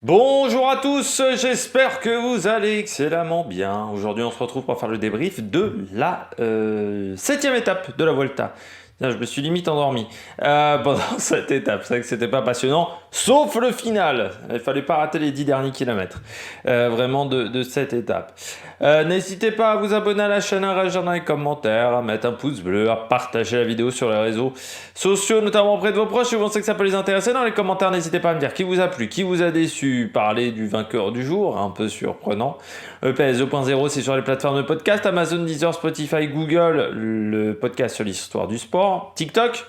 Bonjour à tous, j'espère que vous allez excellemment bien. Aujourd'hui, on se retrouve pour faire le débrief de la 7e étape de la Volta. Tiens, je me suis limite endormi pendant cette étape. C'est vrai que c'était pas passionnant, sauf le final. Il fallait pas rater les 10 derniers kilomètres vraiment de cette étape. N'hésitez pas à vous abonner à la chaîne, à réagir dans les commentaires, à mettre un pouce bleu, à partager la vidéo sur les réseaux sociaux, notamment auprès de vos proches si vous pensez que ça peut les intéresser. Dans les commentaires, n'hésitez pas à me dire qui vous a plu, qui vous a déçu. Parler du vainqueur du jour, un peu surprenant. EPS 2.0, c'est sur les plateformes de podcast, Amazon, Deezer, Spotify, Google, le podcast sur l'histoire du sport, TikTok,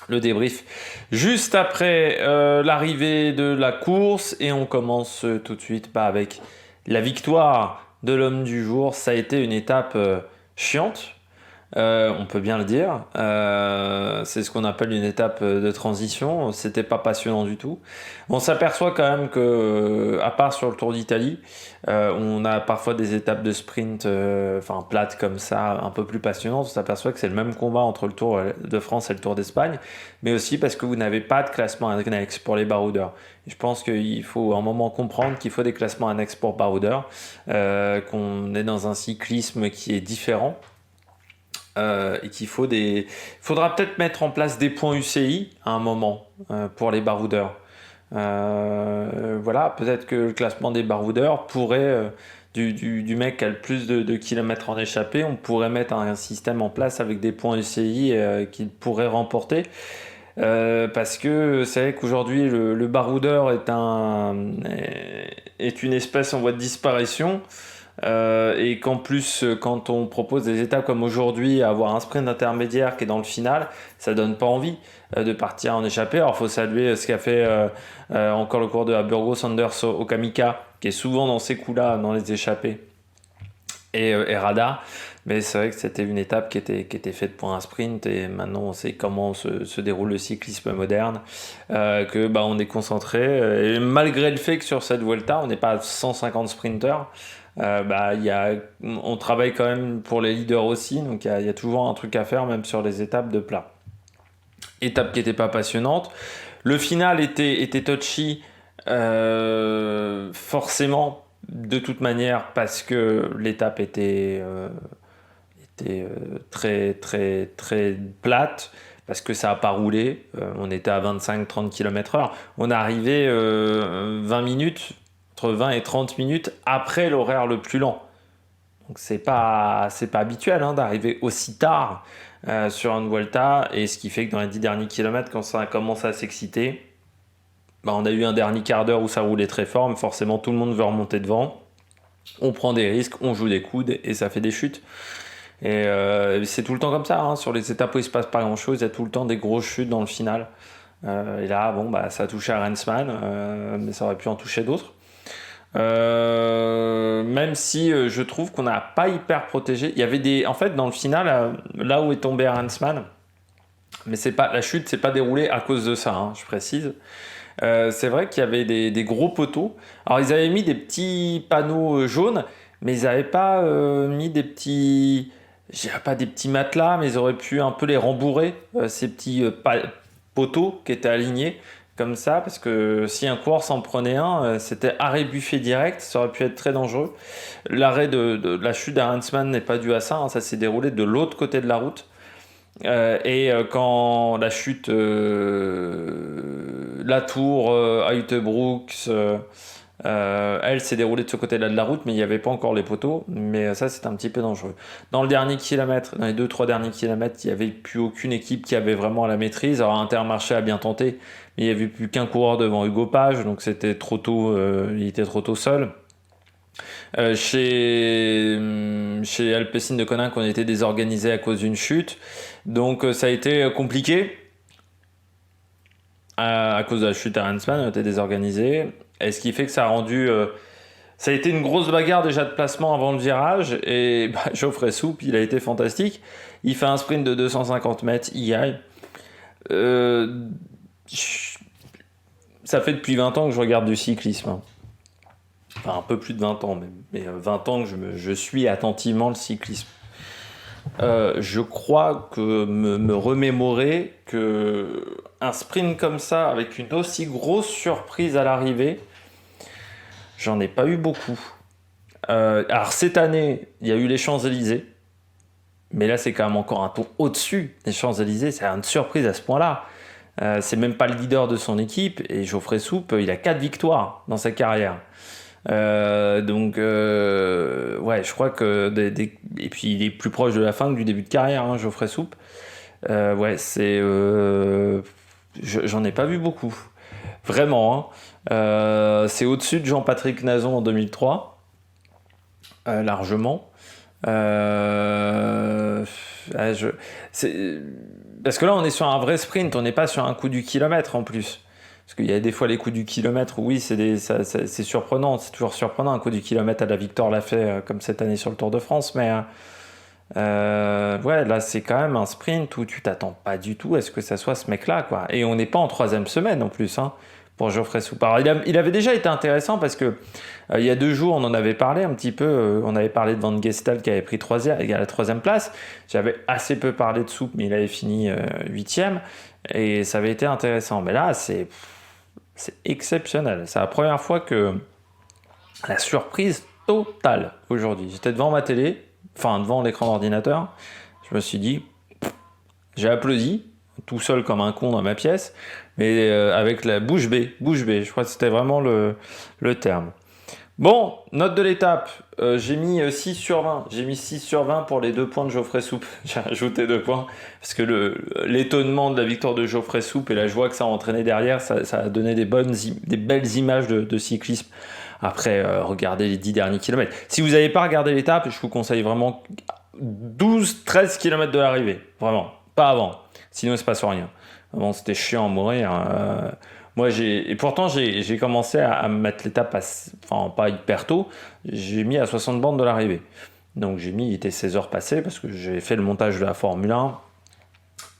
le débrief juste après l'arrivée de la course. Et on commence tout de suite avec la victoire de l'homme du jour. Ça a été une étape chiante. On peut bien le dire. C'est ce qu'on appelle une étape de transition. C'était pas passionnant du tout. On s'aperçoit quand même que, à part sur le Tour d'Italie, on a parfois des étapes de sprint, plates comme ça, un peu plus passionnantes. On s'aperçoit que c'est le même combat entre le Tour de France et le Tour d'Espagne, mais aussi parce que vous n'avez pas de classement annexe pour les baroudeurs. Et je pense qu'il faut un moment comprendre qu'il faut des classements annexes pour baroudeurs, qu'on est dans un cyclisme qui est différent. Et qu'il faudra peut-être mettre en place des points UCI à un moment pour les baroudeurs. Voilà, peut-être que le classement des baroudeurs pourrait, du mec qui a le plus de kilomètres en échappée, on pourrait mettre un système en place avec des points UCI qu'il pourrait remporter. Parce que c'est vrai qu'aujourd'hui le baroudeur est une espèce en voie de disparition. Et qu'en plus, quand on propose des étapes comme aujourd'hui, avoir un sprint intermédiaire qui est dans le final, ça donne pas envie de partir en échappée. Alors, il faut saluer ce qu'a fait encore le cours de Burgos Anders Okamika, qui est souvent dans ces coups-là, dans les échappées, et Rada. Mais c'est vrai que c'était une étape qui était faite pour un sprint, et maintenant on sait comment se déroule le cyclisme moderne, on est concentré, et malgré le fait que sur cette Vuelta, on n'est pas à 150 sprinters. On travaille quand même pour les leaders aussi, donc il y a toujours un truc à faire, même sur les étapes de plat. Étape qui n'était pas passionnante. Le final était touchy, forcément, de toute manière, parce que l'étape était très, très, très plate, parce que ça n'a pas roulé. On était à 25-30 km/h. On est arrivé 20 minutes, entre 20 et 30 minutes après l'horaire le plus lent. Donc c'est pas habituel d'arriver aussi tard sur une Vuelta, et ce qui fait que dans les 10 derniers kilomètres, quand ça a commencé à s'exciter, on a eu un dernier quart d'heure où ça roulait très fort, mais forcément tout le monde veut remonter devant. On prend des risques, on joue des coudes et ça fait des chutes. Et c'est tout le temps comme ça, sur les étapes où il se passe pas grand chose, il y a tout le temps des grosses chutes dans le final. Et là, ça a touché à Rensman, mais ça aurait pu en toucher d'autres. Même si je trouve qu'on n'a pas hyper protégé. Il y avait en fait, dans le final, là où est tombé Arensman, mais la chute s'est pas déroulée à cause de ça, je précise. C'est vrai qu'il y avait des gros poteaux. Alors ils avaient mis des petits panneaux jaunes, mais ils n'avaient pas mis des petits, je dirais pas des petits matelas, mais ils auraient pu un peu les rembourrer, ces petits poteaux qui étaient alignés comme ça, parce que si un coureur s'en prenait un, c'était arrêt buffet direct, ça aurait pu être très dangereux. L'arrêt de la chute d'Arensman n'est pas dû à ça, ça s'est déroulé de l'autre côté de la route. Quand la chute, la tour, Uitebrooks, elle s'est déroulée de ce côté-là de la route, mais il n'y avait pas encore les poteaux, mais ça c'est un petit peu dangereux. Dans le dernier kilomètre, dans les 2-3 derniers kilomètres, il n'y avait plus aucune équipe qui avait vraiment la maîtrise. Alors Intermarché a bien tenté, mais il n'y avait plus qu'un coureur devant Hugo Page, donc c'était trop tôt, il était trop tôt seul. Chez Alpecin de Koninck, on était désorganisé à cause d'une chute, donc ça a été compliqué. À cause de la chute à Arensman, on était désorganisé. Et ce qui fait que ça a rendu. Ça a été une grosse bagarre déjà de placement avant le virage. Et Geoffrey Soupe, il a été fantastique. Il fait un sprint de 250 mètres, il y aille. Ça fait depuis 20 ans que je regarde du cyclisme. Enfin, un peu plus de 20 ans même. Mais 20 ans que je suis attentivement le cyclisme. Je crois que me remémorer que un sprint comme ça, avec une aussi grosse surprise à l'arrivée, j'en ai pas eu beaucoup. Alors cette année, il y a eu les Champs-Élysées, mais là c'est quand même encore un ton au-dessus des Champs-Élysées, c'est une surprise à ce point-là. C'est même pas le leader de son équipe, et Geoffrey Soupe, il a 4 victoires dans sa carrière. Ouais, je crois que et puis il est plus proche de la fin que du début de carrière, hein, Geoffrey Soupe. Ouais, j'en ai pas vu beaucoup, vraiment, hein. C'est au-dessus de Jean-Patrick Nazon en 2003, largement. Ouais, parce que là, on est sur un vrai sprint, on n'est pas sur un coup du kilomètre en plus. Parce qu'il y a des fois les coups du kilomètre, oui, c'est surprenant, c'est toujours surprenant, un coup du kilomètre à la Victor l'a fait comme cette année sur le Tour de France, mais ouais, là c'est quand même un sprint où tu t'attends pas du tout à ce que ça soit ce mec-là, quoi. Et on n'est pas en 3e semaine en plus, hein, pour Geoffrey Soupard. Il avait déjà été intéressant parce que il y a 2 jours, on en avait parlé un petit peu, on avait parlé de Van Gestel qui avait pris 3e, à la 3e place. J'avais assez peu parlé de Soupe, mais il avait fini 8e, et ça avait été intéressant. Mais là, c'est exceptionnel. C'est la première fois que la surprise totale aujourd'hui. J'étais devant ma télé, enfin devant l'écran d'ordinateur. Je me suis dit, j'ai applaudi, tout seul comme un con dans ma pièce, mais avec la bouche bée. Je crois que c'était vraiment le terme. Bon, note de l'étape, j'ai mis 6 sur 20. J'ai mis 6 sur 20 pour les 2 points de Geoffrey Soupe. J'ai rajouté 2 points, parce que l'étonnement de la victoire de Geoffrey Soupe et la joie que ça a entraîné derrière, ça a donné des belles images de cyclisme. Après, regardez les 10 derniers kilomètres. Si vous n'avez pas regardé l'étape, je vous conseille vraiment 12-13 km de l'arrivée. Vraiment, pas avant. Sinon, il se passe rien. Avant, c'était chiant à mourir. Moi, et pourtant, j'ai commencé à mettre l'étape, enfin, pas hyper tôt. J'ai mis à 60 bornes de l'arrivée. Donc, il était 16 heures passées parce que j'ai fait le montage de la Formule 1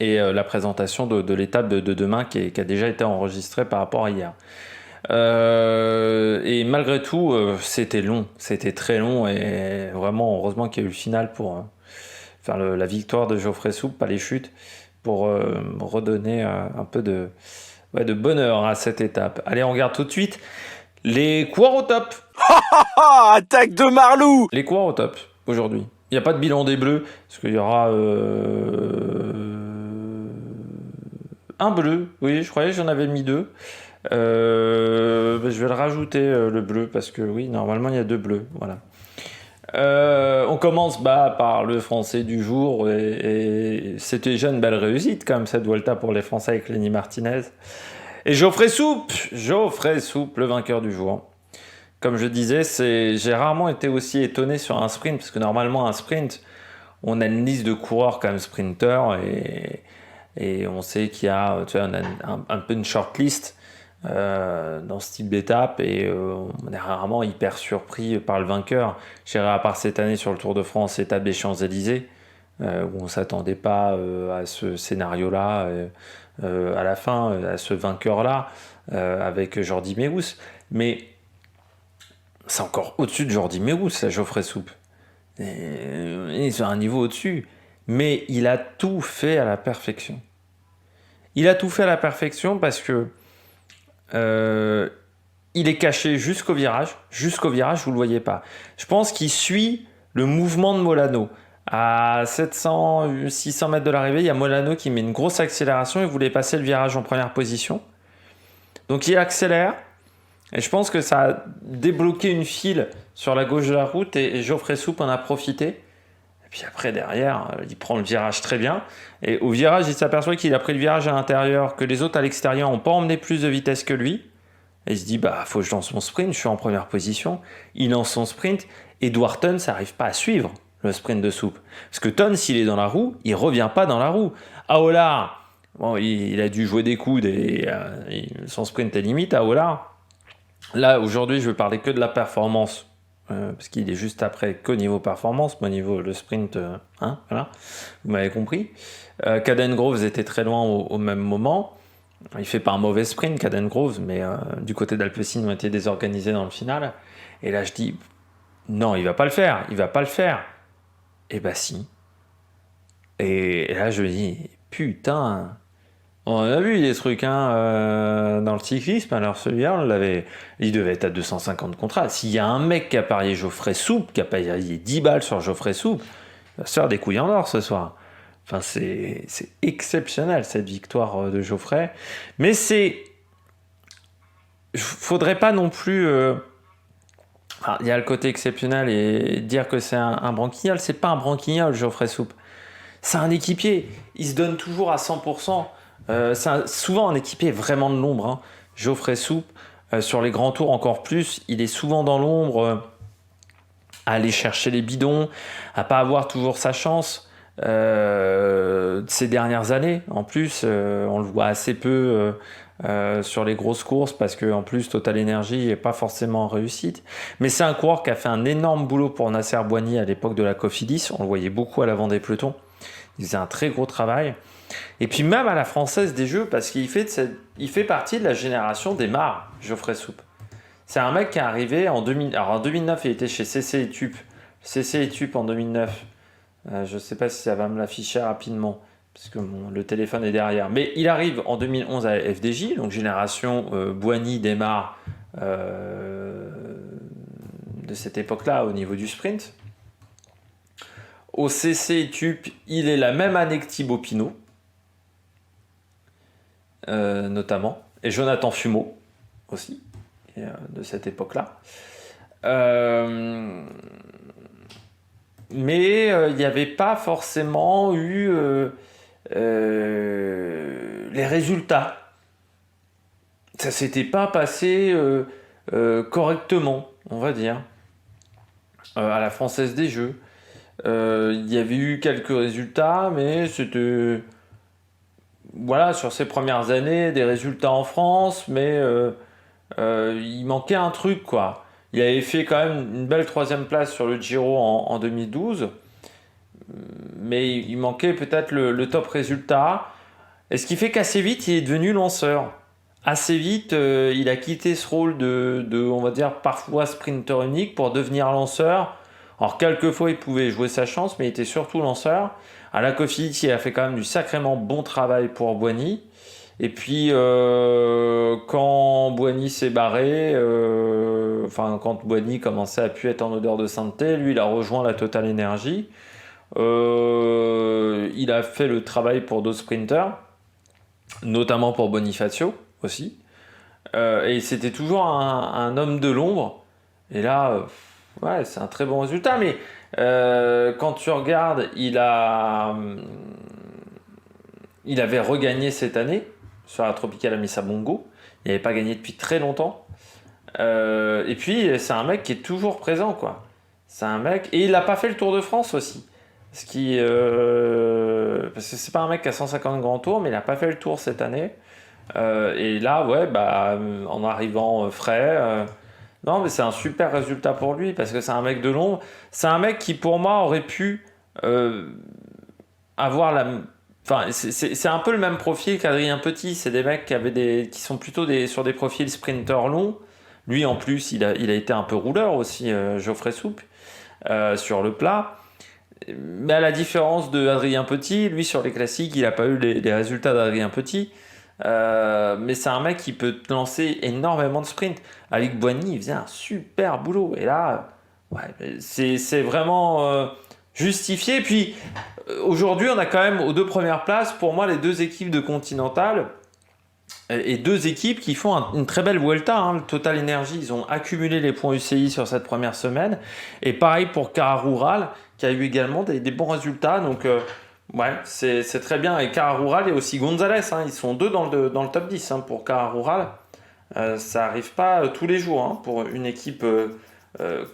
et la présentation de l'étape de demain qui a déjà été enregistrée par rapport à hier. Et malgré tout, c'était long, c'était très long, et vraiment heureusement qu'il y a eu le final pour faire la victoire de Geoffrey Soupe, pas les chutes, pour redonner un peu de bonheur à cette étape. Allez, on regarde tout de suite les coureurs au top. Attaque de Marlou. Les coureurs au top aujourd'hui. Il n'y a pas de bilan des bleus, parce qu'il y aura un bleu. Oui, je croyais que j'en avais mis 2. Je vais le rajouter, le bleu, parce que oui, normalement il y a 2 bleus, voilà. On commence par le français du jour, et c'était déjà une belle réussite quand même cette Vuelta pour les Français avec Lenny Martinez. Et Geoffrey Soupe, le vainqueur du jour. Comme je disais, j'ai rarement été aussi étonné sur un sprint, parce que normalement un sprint, on a une liste de coureurs quand même sprinteurs, et on sait qu'il y a, tu vois, on a un peu une shortlist dans ce type d'étape, et on est rarement hyper surpris par le vainqueur. Je dirais, à part cette année sur le Tour de France, étape des Champs-Élysées, où on ne s'attendait pas à ce scénario-là, à la fin, à ce vainqueur-là, avec Jordi Meeus. Mais c'est encore au-dessus de Jordi Meeus, là, Geoffrey Soupe. Il est sur un niveau au-dessus. Mais il a tout fait à la perfection. Il a tout fait à la perfection parce que il est caché jusqu'au virage. Jusqu'au virage, vous ne le voyez pas. Je pense qu'il suit le mouvement de Molano. À 700-600 mètres de l'arrivée, il y a Molano qui met une grosse accélération. Il voulait passer le virage en première position. Donc il accélère. Et je pense que ça a débloqué une file sur la gauche de la route, et Geoffrey Soupe en a profité. Et puis après, derrière, il prend le virage très bien. Et au virage, il s'aperçoit qu'il a pris le virage à l'intérieur, que les autres à l'extérieur n'ont pas emmené plus de vitesse que lui. Et il se dit, faut que je lance mon sprint, je suis en première position. Il lance son sprint, et Edward Thun, ça n'arrive pas à suivre le sprint de Soupe. Parce que Thun, s'il est dans la roue, il revient pas dans la roue. Aolar, bon, il a dû jouer des coudes, et son sprint est limite. Aolar, là, aujourd'hui, je vais parler que de la performance, parce qu'il est juste après qu'au niveau performance, mais au niveau le sprint, voilà, vous m'avez compris. Caden Groves était très loin au même moment. Il fait pas un mauvais sprint, Caden Groves, mais du côté d'Alpecin, on était désorganisés dans le final. Et là, je dis, non, il va pas le faire. Et si. Et là, je me dis, putain, On a vu des trucs dans le cyclisme, alors celui-là, il devait être à 250 contrats. S'il y a un mec qui a parié Geoffrey Soupe, qui a parié 10 balles sur Geoffrey Soupe, il va se faire des couilles en or ce soir. Enfin, c'est exceptionnel cette victoire de Geoffrey. Mais faudrait pas non plus. Il y a le côté exceptionnel et dire que c'est un branquignol. C'est pas un branquignol, Geoffrey Soupe. C'est un équipier. Il se donne toujours à 100%. C'est souvent un équipier vraiment de l'ombre. Hein. Geoffrey Soupe, sur les grands tours encore plus, il est souvent dans l'ombre, à aller chercher les bidons, à pas avoir toujours sa chance. Ces dernières années, en plus, on le voit assez peu sur les grosses courses parce que en plus Total Energy n'est pas forcément en réussite. Mais c'est un coureur qui a fait un énorme boulot pour Nasser Boigny à l'époque de la Cofidis. On le voyait beaucoup à l'avant des pelotons. Il faisait un très gros travail. Et puis même à la Française des Jeux, parce qu'il fait partie de la génération des mares, Geoffrey Soupe. C'est un mec qui est arrivé en 2000. Alors en 2009, il était chez CC Etup. CC Etup en 2009. Je ne sais pas si ça va me l'afficher rapidement, parce que le téléphone est derrière. Mais il arrive en 2011 à la FDJ, donc génération Boigny, Desmar, de cette époque-là au niveau du sprint. Au CC Etup, il est la même année que Thibaut Pinot, notamment, et Jonathan Fumeau aussi, de cette époque-là. Mais il n'y avait pas forcément eu les résultats. Ça s'était pas passé correctement, on va dire, à la Française des Jeux. Il y avait eu quelques résultats, mais c'était, voilà, sur ces premières années, des résultats en France, mais il manquait un truc, quoi. Il avait fait quand même une belle 3e place sur le Giro en 2012, mais il manquait peut-être le top résultat. Et ce qui fait qu'assez vite, il est devenu lanceur. Assez vite, il a quitté ce rôle de, on va dire, parfois sprinter unique pour devenir lanceur. Alors, quelquefois, il pouvait jouer sa chance, mais il était surtout lanceur. À la Cofidis, il a fait quand même du sacrément bon travail pour Boigny. Et puis, quand Boigny s'est barré, quand Boigny commençait à puer être en odeur de sainteté, lui, il a rejoint la Total Energy. Il a fait le travail pour d'autres sprinters, notamment pour Bonifacio aussi. Et c'était toujours un homme de l'ombre. Et là, ouais, c'est un très bon résultat. Mais quand tu regardes, il avait regagné cette année sur la Tropicale Amissa Bongo. Il n'avait pas gagné depuis très longtemps. Et puis, c'est un mec qui est toujours présent, quoi. C'est un mec... Et il n'a pas fait le Tour de France aussi. Parce que c'est pas un mec qui a 150 grands tours, mais il n'a pas fait le Tour cette année. Et là, ouais, en arrivant frais... non, mais c'est un super résultat pour lui, parce que c'est un mec de l'ombre. C'est un mec qui, pour moi, aurait pu avoir la... Enfin, c'est un peu le même profil qu'Adrien Petit. C'est des mecs qui sont plutôt sur des profils sprinters longs. Lui, en plus, il a été un peu rouleur aussi, Geoffrey Soupe, sur le plat. Mais à la différence de Adrien Petit, lui, sur les classiques, il n'a pas eu les résultats d'Adrien Petit. Mais c'est un mec qui peut lancer énormément de sprints. Avec Boigny, il faisait un super boulot. Et là, ouais, c'est vraiment justifié. Puis aujourd'hui, on a quand même aux 2 premières places, pour moi, les 2 équipes de Continental et 2 équipes qui font une très belle Vuelta. Hein. Le Total Energy, ils ont accumulé les points UCI sur cette première semaine. Et pareil pour Cara Rural, qui a eu également des bons résultats. Donc, ouais, c'est très bien. Et Cara Rural et aussi Gonzalez, hein, ils sont 2 dans le top 10 hein, pour Cara Rural. Ça n'arrive pas tous les jours hein, pour une équipe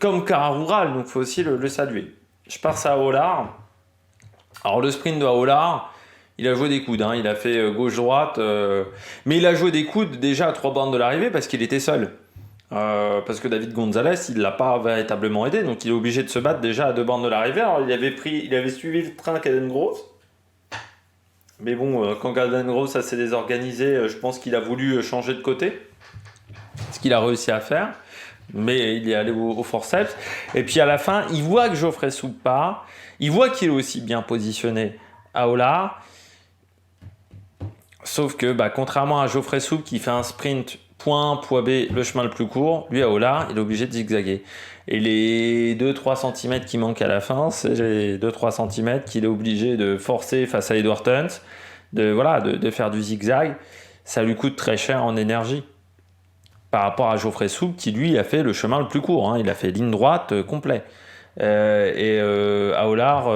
comme Cara Rural, donc il faut aussi le saluer. Je passe à Hollard. Alors le sprint de Hollard, il a joué des coudes, hein, il a fait gauche-droite, mais il a joué des coudes déjà à 3 bornes de l'arrivée parce qu'il était seul. Parce que David Gonzalez, il ne l'a pas véritablement aidé, donc il est obligé de se battre déjà à 2 bornes de l'arrivée. Alors il avait suivi le train Caden-Gross, mais bon, quand Caden-Gross ça s'est désorganisé, je pense qu'il a voulu changer de côté, ce qu'il a réussi à faire, mais il est allé au forceps. Et puis à la fin, il voit que Geoffrey Soupe part, il voit qu'il est aussi bien positionné à Hollard. Sauf que, contrairement à Geoffrey Soupe qui fait un sprint point A, point B, le chemin le plus court, lui à Ollard, il est obligé de zigzaguer. Et les 2-3 cm qui manquent à la fin, c'est les 2-3 cm qu'il est obligé de forcer face à Edward Hunt, de faire du zigzag. Ça lui coûte très cher en énergie. Par rapport à Geoffrey Soupe qui lui a fait le chemin le plus court, hein. Il a fait ligne droite complet. À Ollard,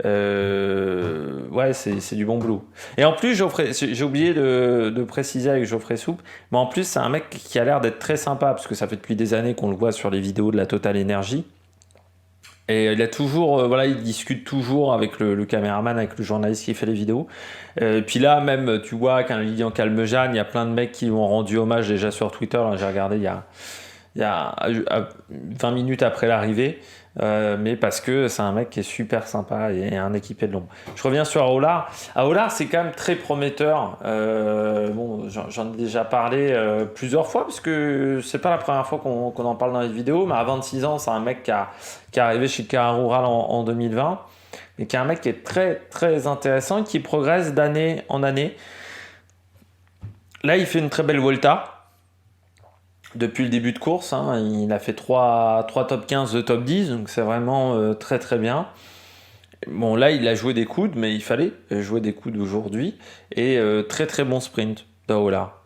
ouais, c'est du bon boulot. Et en plus, j'ai oublié de préciser avec Geoffrey Soupe, mais en plus, c'est un mec qui a l'air d'être très sympa, parce que ça fait depuis des années qu'on le voit sur les vidéos de la Total Energy. Et il a toujours, il discute toujours avec le caméraman, avec le journaliste qui fait les vidéos. Puis là, même, tu vois, quand Lilian Calmejane, il y a plein de mecs qui lui ont rendu hommage déjà sur Twitter. Là, j'ai regardé il y a 20 minutes après l'arrivée. Mais parce que c'est un mec qui est super sympa et un équipé de l'ombre. Je reviens sur Aolar. Aolar, c'est quand même très prometteur. J'en ai déjà parlé plusieurs fois, parce que c'est pas la première fois qu'on en parle dans les vidéos, mais à 26 ans, c'est un mec qui est arrivé chez Cara Rural en 2020, et qui est un mec qui est très très intéressant, qui progresse d'année en année. Là, il fait une très belle Vuelta. Depuis le début de course, hein, il a fait 3 top 15 de top 10, donc c'est vraiment très très bien. Bon, là, il a joué des coudes, mais il fallait jouer des coudes aujourd'hui. Et très très bon sprint d'Aolar.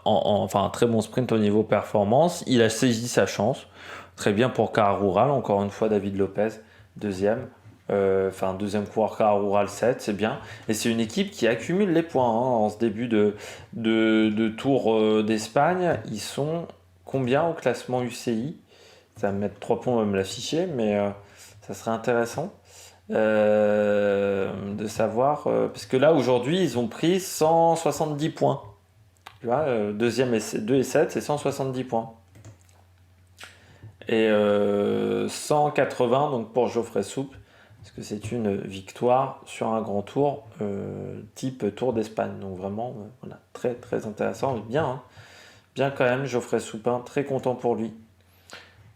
Enfin, très bon sprint au niveau performance. Il a saisi sa chance. Très bien pour Cara Rural. Encore une fois, David Lopez, deuxième. Deuxième coureur Cara Rural 7, c'est bien. Et c'est une équipe qui accumule les points, hein, en ce début de Tour d'Espagne. Ils sont combien au classement UCI? Ça va me mettre 3 points, on va me l'afficher, mais ça serait intéressant de savoir. Parce que là, aujourd'hui, ils ont pris 170 points. Tu vois, deuxième 2 et 7, c'est 170 points. Et 180 donc pour Geoffrey Soupe, parce que c'est une victoire sur un grand tour type Tour d'Espagne. Donc vraiment, très très intéressant. Bien, hein. Bien quand même, Geoffrey Soupin, très content pour lui.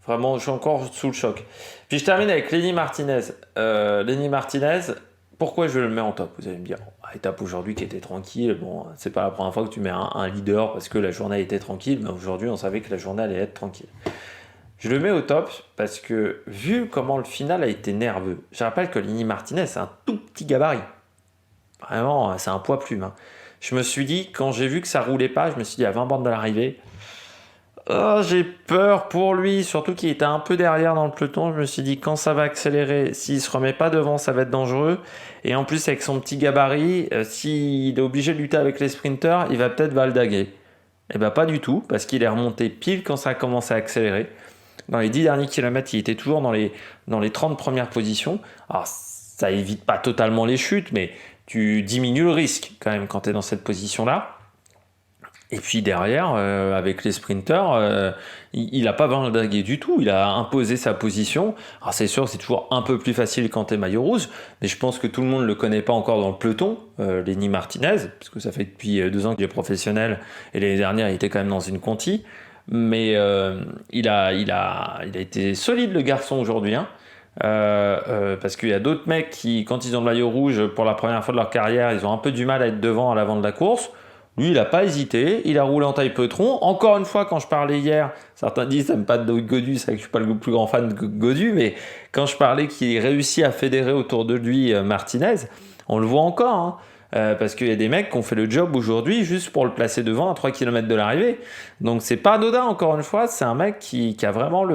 Vraiment, je suis encore sous le choc. Puis je termine avec Lenny Martinez. Lenny Martinez, pourquoi je le mets en top? Vous allez me dire, étape aujourd'hui qui était tranquille. Bon, c'est pas la première fois que tu mets un leader parce que la journée était tranquille, mais aujourd'hui, on savait que la journée allait être tranquille. Je le mets au top parce que, vu comment le final a été nerveux, je rappelle que Lenny Martinez, c'est un tout petit gabarit. Vraiment, c'est un poids plume, hein. Je me suis dit, quand j'ai vu que ça roulait pas, je me suis dit à 20 bornes de l'arrivée, j'ai peur pour lui, surtout qu'il était un peu derrière dans le peloton. Je me suis dit, quand ça va accélérer, s'il se remet pas devant, ça va être dangereux. Et en plus, avec son petit gabarit, s'il est obligé de lutter avec les sprinters, il va peut-être valdaguer. Et pas du tout, parce qu'il est remonté pile quand ça a commencé à accélérer. Dans les 10 derniers kilomètres, il était toujours dans les 30 premières positions. Alors, ça évite pas totalement les chutes, mais tu diminues le risque quand même quand tu es dans cette position-là. Et puis derrière, avec les sprinters, il n'a pas valdagué du tout. Il a imposé sa position. Alors c'est sûr, c'est toujours un peu plus facile quand tu es maillot rouge, mais je pense que tout le monde ne le connaît pas encore dans le peloton, Lenny Martinez, parce que ça fait depuis 2 ans qu'il est professionnel, et l'année dernière, il était quand même dans une Conti. Mais il a été solide, le garçon, aujourd'hui, hein. Parce qu'il y a d'autres mecs qui, quand ils ont le maillot rouge pour la première fois de leur carrière, ils ont un peu du mal à être devant à l'avant de la course. Lui, il n'a pas hésité, il a roulé en taille peloton. Encore une fois, quand je parlais hier, certains disent ça me pas de Godu, c'est vrai que je suis pas le plus grand fan de Godu, mais quand je parlais qu'il réussit à fédérer autour de lui Martinez, on le voit encore, hein. Parce qu'il y a des mecs qui ont fait le job aujourd'hui juste pour le placer devant à 3 km de l'arrivée. Donc c'est pas anodin, encore une fois, c'est un mec qui a vraiment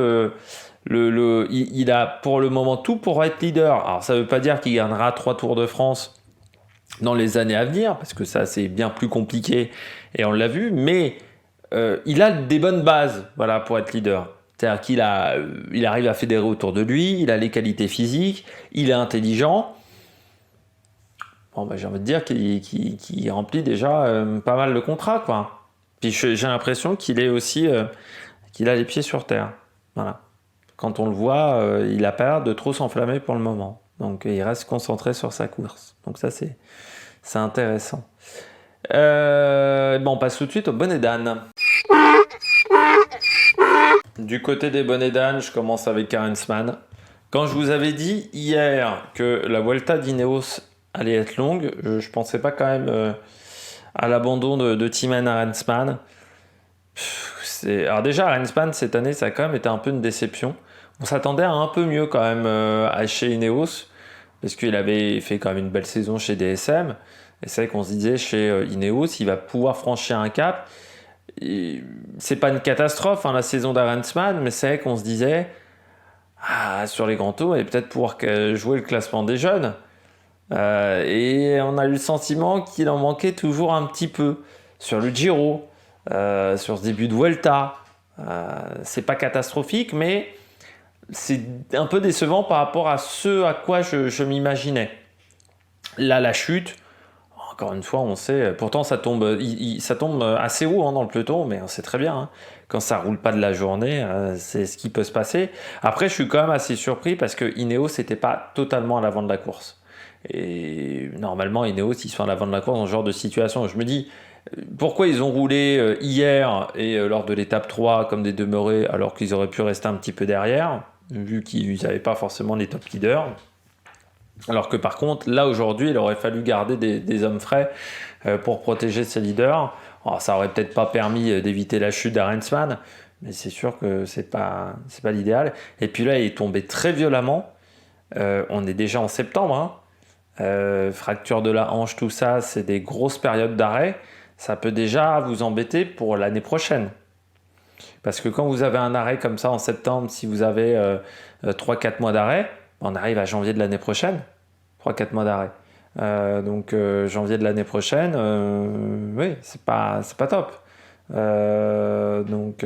il a pour le moment tout pour être leader. Alors ça veut pas dire qu'il gagnera 3 Tours de France dans les années à venir, parce que ça c'est bien plus compliqué et on l'a vu, mais il a des bonnes bases, voilà, pour être leader. C'est-à-dire il arrive à fédérer autour de lui, il a les qualités physiques, il est intelligent. Bon, j'ai envie de dire qu'il remplit déjà pas mal de contrats, quoi. Puis j'ai l'impression qu'il est aussi qu'il a les pieds sur terre. Voilà. Quand on le voit, il a pas l'air de trop s'enflammer pour le moment. Donc il reste concentré sur sa course. Donc ça c'est intéressant. On passe tout de suite au bonnet d'âne. Du côté des bonnets d'âne, je commence avec Arensman. Quand je vous avais dit hier que la Vuelta d'Ineos allait être longue, je pensais pas quand même à l'abandon de Thymen Arensman. Alors déjà, Arensman, cette année, ça a quand même été un peu une déception. On s'attendait à un peu mieux quand même à chez Ineos, parce qu'il avait fait quand même une belle saison chez DSM. Et c'est vrai qu'on se disait chez Ineos, il va pouvoir franchir un cap. Et c'est pas une catastrophe la saison d'Arensman, mais c'est vrai qu'on se disait sur les grands tours, il va peut-être pouvoir jouer le classement des jeunes. Et on a eu le sentiment qu'il en manquait toujours un petit peu sur le Giro, sur ce début de Vuelta. C'est pas catastrophique, mais c'est un peu décevant par rapport à ce à quoi je m'imaginais. Là, la chute, encore une fois, on sait, pourtant ça tombe, ça tombe assez haut dans le peloton, mais on sait très bien, quand ça roule pas de la journée, c'est ce qui peut se passer. Après, je suis quand même assez surpris parce que Ineos n'était pas totalement à l'avant de la course. Et normalement, Ineos, ils sont à l'avant de la course dans ce genre de situation. Je me dis, pourquoi ils ont roulé hier et lors de l'étape 3 comme des demeurés alors qu'ils auraient pu rester un petit peu derrière, vu qu'ils n'avaient pas forcément les top leaders. Alors que par contre, là aujourd'hui, il aurait fallu garder des hommes frais pour protéger ces leaders. Alors, ça aurait peut-être pas permis d'éviter la chute d'Arensman, mais c'est sûr que c'est pas l'idéal. Et puis là, il est tombé très violemment. On est déjà en septembre. Fracture de la hanche, tout ça, c'est des grosses périodes d'arrêt. Ça peut déjà vous embêter pour l'année prochaine. Parce que quand vous avez un arrêt comme ça en septembre, si vous avez 3-4 mois d'arrêt, on arrive à janvier de l'année prochaine. 3-4 mois d'arrêt. Donc janvier de l'année prochaine, oui, c'est pas top. Donc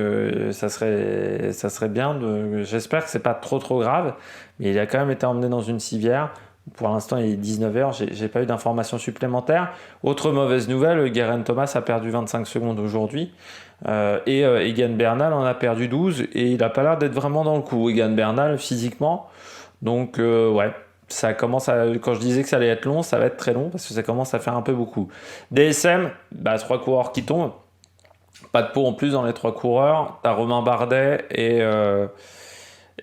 ça serait bien. J'espère que c'est pas trop grave, mais il a quand même été emmené dans une civière. Pour l'instant, il est 19h, j'ai pas eu d'informations supplémentaires. Autre mauvaise nouvelle, Geraint Thomas a perdu 25 secondes aujourd'hui. Et Egan Bernal en a perdu 12 et il a pas l'air d'être vraiment dans le coup, Egan Bernal, physiquement. Donc ouais, ça commence quand je disais que ça allait être long, ça va être très long parce que ça commence à faire un peu beaucoup. DSM, 3 coureurs qui tombent. Pas de peau en plus dans les 3 coureurs. T'as Romain Bardet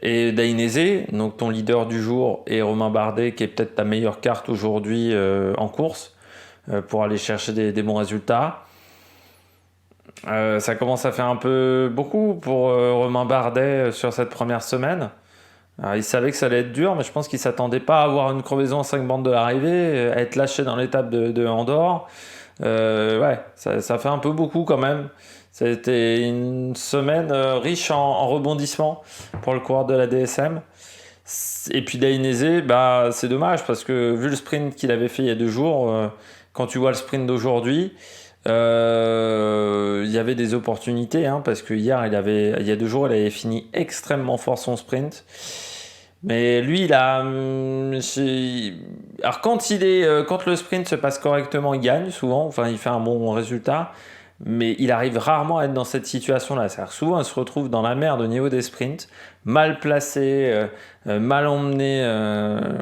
et Dainese, donc ton leader du jour, et Romain Bardet qui est peut-être ta meilleure carte aujourd'hui en course pour aller chercher des bons résultats. Ça commence à faire un peu beaucoup pour Romain Bardet sur cette première semaine. Alors, il savait que ça allait être dur, mais je pense qu'il ne s'attendait pas à avoir une crevaison en 5 bandes de l'arrivée, à être lâché dans l'étape de Andorre. Ouais, ça fait un peu beaucoup quand même. C'était une semaine riche en rebondissements pour le coureur de la DSM. Et puis Dainese, c'est dommage parce que vu le sprint qu'il avait fait il y a 2 jours, quand tu vois le sprint d'aujourd'hui, il y avait des opportunités parce que hier, il y a 2 jours, il avait fini extrêmement fort son sprint. Mais lui, alors quand le sprint se passe correctement, il gagne souvent. Enfin, il fait un bon résultat. Mais il arrive rarement à être dans cette situation-là. C'est-à-dire souvent, il se retrouve dans la merde au niveau des sprints, mal placé, mal emmené.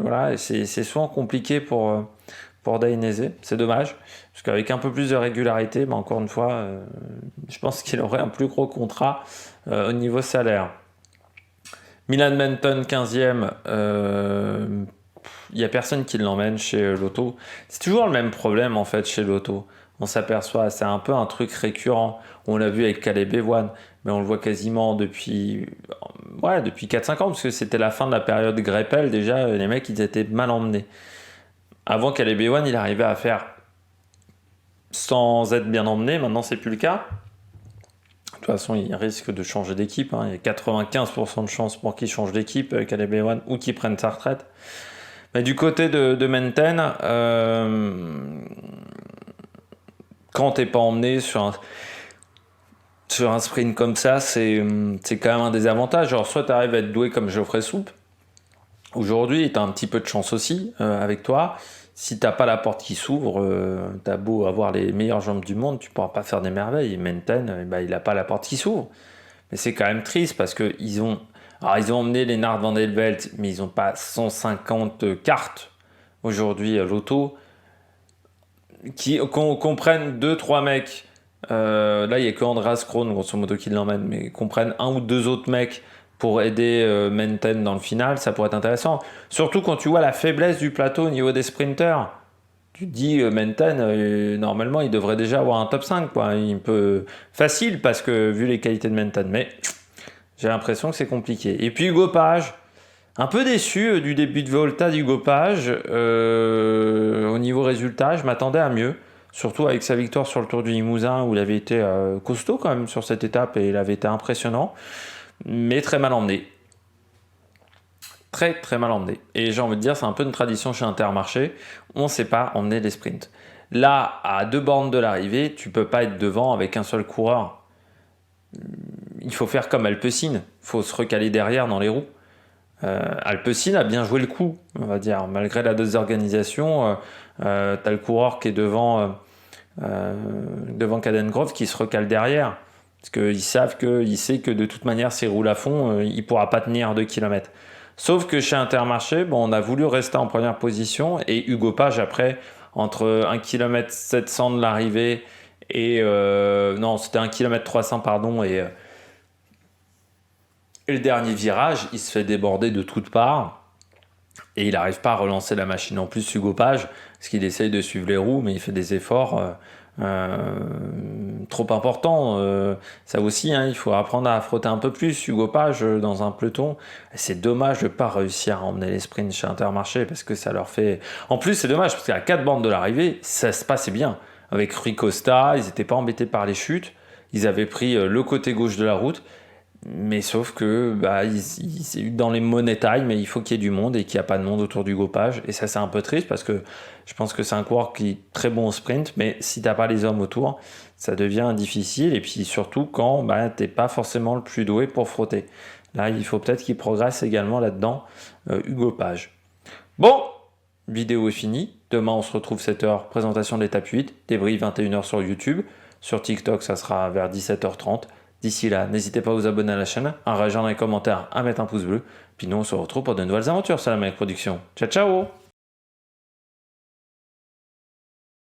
Voilà, et c'est souvent compliqué pour Dainese. C'est dommage, parce qu'avec un peu plus de régularité, encore une fois, je pense qu'il aurait un plus gros contrat au niveau salaire. Milan Menton 15e, il n'y a personne qui l'emmène chez Lotto. C'est toujours le même problème en fait chez Lotto. On s'aperçoit, c'est un peu un truc récurrent. On l'a vu avec Caleb Ewan, mais on le voit quasiment depuis 4-5 ans, parce que c'était la fin de la période Greppel. Déjà, les mecs, ils étaient mal emmenés. Avant Caleb Ewan, il arrivait à faire sans être bien emmené. Maintenant, c'est plus le cas. De toute façon, il risque de changer d'équipe. Il y a 95% de chances pour qu'il change d'équipe, Caleb Ewan, ou qu'il prenne sa retraite. Mais du côté de Menten, quand t'es pas emmené sur un sprint comme ça, c'est quand même un désavantage. Alors, soit tu arrives à être doué comme Geoffrey Soupe. Aujourd'hui, tu as un petit peu de chance aussi avec toi. Si t'as pas la porte qui s'ouvre, t'as beau avoir les meilleures jambes du monde, tu pourras pas faire des merveilles. Menten, il a pas la porte qui s'ouvre. Mais c'est quand même triste parce que ils ont emmené Lennart van der Velde, mais ils ont pas 150 cartes aujourd'hui à l'auto. Qu'on prenne 2-3 mecs, là il n'y a que Andreas Kron grosso modo qui l'emmène, mais qu'on prenne 1 ou 2 autres mecs pour aider Menten dans le final, ça pourrait être intéressant. Surtout quand tu vois la faiblesse du plateau au niveau des sprinters. Tu te dis, Mentan, normalement, il devrait déjà avoir un top 5, quoi. Il peut... Facile, parce que vu les qualités de Mentan, mais j'ai l'impression que c'est compliqué. Et puis Hugo Page, un peu déçu du début de Volta d'Hugo Page. Au niveau résultat, je m'attendais à mieux. Surtout avec sa victoire sur le Tour du Limousin, où il avait été costaud quand même sur cette étape, et il avait été impressionnant, mais très mal emmené. Très très mal emmené. Et j'ai envie de dire, c'est un peu une tradition chez Intermarché, on ne sait pas emmener les sprints. Là, à 2 bornes de l'arrivée, tu peux pas être devant avec un seul coureur. Il faut faire comme Alpecin, il faut se recaler derrière dans les roues. Alpecin a bien joué le coup, on va dire, malgré la désorganisation. T'as le coureur qui est devant Cadengrove qui se recale derrière, parce qu'ils savent il sait que de toute manière, s'il roule à fond, il pourra pas tenir 2 km. Sauf que chez Intermarché, bon, on a voulu rester en première position, et Hugo Page, après, entre 1 km 700 de l'arrivée et... non, c'était 1 km 300, pardon, et le dernier virage, il se fait déborder de toutes parts, et il n'arrive pas à relancer la machine. En plus, Hugo Page, parce qu'il essaye de suivre les roues, mais il fait des efforts trop importants. Ça aussi, hein, il faut apprendre à frotter un peu plus Hugo Page dans un peloton. Et c'est dommage de ne pas réussir à emmener les sprints chez Intermarché, parce que ça leur fait... En plus, c'est dommage, parce qu'à 4 bornes de l'arrivée, ça se passait bien. Avec Rui Costa, ils n'étaient pas embêtés par les chutes. Ils avaient pris le côté gauche de la route. Mais sauf que dans les money time, il faut qu'il y ait du monde, et qu'il n'y a pas de monde autour du Page. Et ça, c'est un peu triste, parce que je pense que c'est un coureur qui est très bon au sprint, mais si tu n'as pas les hommes autour, ça devient difficile. Et puis surtout quand tu n'es pas forcément le plus doué pour frotter. Là, il faut peut-être qu'il progresse également là-dedans, Hugo Page. Bon, vidéo est finie. Demain, on se retrouve 7h, présentation de l'étape 8, débrief 21h sur YouTube. Sur TikTok, ça sera vers 17h30. D'ici là, n'hésitez pas à vous abonner à la chaîne, à réagir dans les commentaires, à mettre un pouce bleu. Puis nous, on se retrouve pour de nouvelles aventures sur la Mec Production. Ciao, ciao!